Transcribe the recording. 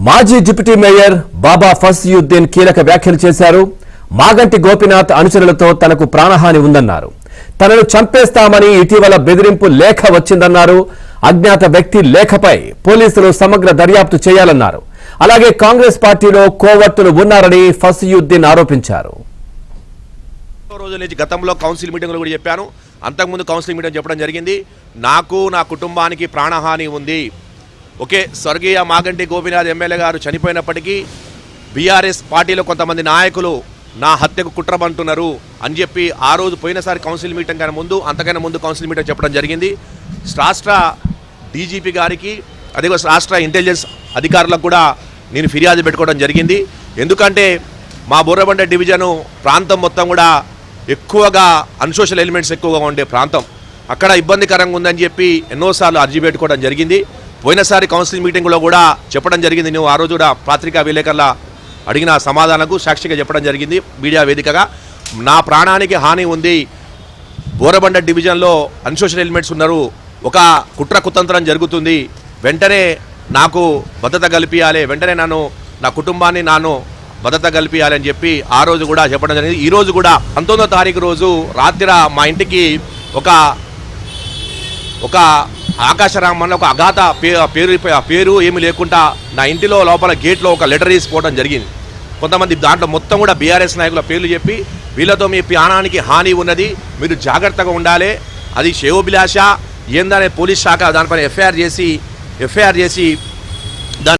మాజీ deputy mayor బాబా ఫసియుద్దీన్ కీలక వ్యాఖ్యలు చేశారు. మాగంటి గోపీనాథ్ అనుచరులతో తనకు ప్రాణహాని ఉందన్నారు. తనను చంపేస్తామని ఇటీవల బెదిరింపు లేఖ వచ్చిందన్నారు. అజ్ఞాత వ్యక్తి లేఖపై పోలీసులు సమగ్ర దర్యాప్తు చేయాలన్నారు. అలాగే కాంగ్రెస్ పార్టీలో కోవర్టులు ఉన్నారని ఫసియుద్దీన్ ఆరోపించారు. రోజు నుంచి గతంలో కౌన్సిల్ మీటింగ్లో కూడా చెప్పాను, అంతకుముందు కౌన్సిల్ మీటింగ్ చెప్పడం జరిగింది. నాకు నా కుటుంబానికి ప్రాణహాని ఉంది. ఓకే, స్వర్గీయ మాగంటి గోపీనాథ్ ఎమ్మెల్యే గారు చనిపోయినప్పటికీ బీఆర్ఎస్ పార్టీలో కొంతమంది నాయకులు నా హత్యకు కుట్రబంటున్నారు అని చెప్పి ఆ రోజు పోయినసారి కౌన్సిల్ మీటింగ్ కన్నా ముందు, అంతకన్నా ముందు కౌన్సిల్ మీటింగ్ చెప్పడం జరిగింది. రాష్ట్ర డీజీపీ గారికి, అదే రాష్ట్ర ఇంటెలిజెన్స్ అధికారులకు కూడా నేను ఫిర్యాదు పెట్టుకోవడం జరిగింది. ఎందుకంటే మా బోర్రబండ డివిజను ప్రాంతం మొత్తం కూడా ఎక్కువగా అన్సోషల్ ఎలిమెంట్స్ ఎక్కువగా ఉండే ప్రాంతం. అక్కడ ఇబ్బందికరంగా ఉందని చెప్పి ఎన్నోసార్లు అర్జీ పెట్టుకోవడం జరిగింది. పోయినసారి కౌన్సిల్ మీటింగ్లో కూడా చెప్పడం జరిగింది. నువ్వు ఆ రోజు కూడా పత్రికా విలేకరుల అడిగిన సమాధానాలకు సాక్షిగా చెప్పడం జరిగింది మీడియా వేదికగా. నా ప్రాణానికి హాని ఉంది, బోరబండ డివిజన్లో అన్సోషల్ ఎలిమెంట్స్ ఉన్నారు, ఒక కుట్ర కుతంత్రం జరుగుతుంది, వెంటనే నాకు భద్రత కల్పించాలి, వెంటనే నా కుటుంబాన్ని భద్రత కల్పించాలని చెప్పి ఆ రోజు కూడా చెప్పడం జరిగింది. ఈరోజు కూడా 19వ తారీఖు రోజు రాత్రి మా ఇంటికి ఒక ఆకాశరామన్ ఒక అఘాత పేరు ఏమీ లేకుండా నా ఇంటిలో లోపల గేట్లో ఒక లెటర్ తీసుకోవడం జరిగింది. కొంతమంది దాంట్లో మొత్తం కూడా బీఆర్ఎస్ నాయకుల పేర్లు చెప్పి, వీళ్ళతో మీ ప్రాణానికి హాని ఉన్నది, మీరు జాగ్రత్తగా ఉండాలి, అది శ్రేయోభిలాష ఏందనే పోలీస్ శాఖ దానిపైన ఎఫ్ఐఆర్ చేసి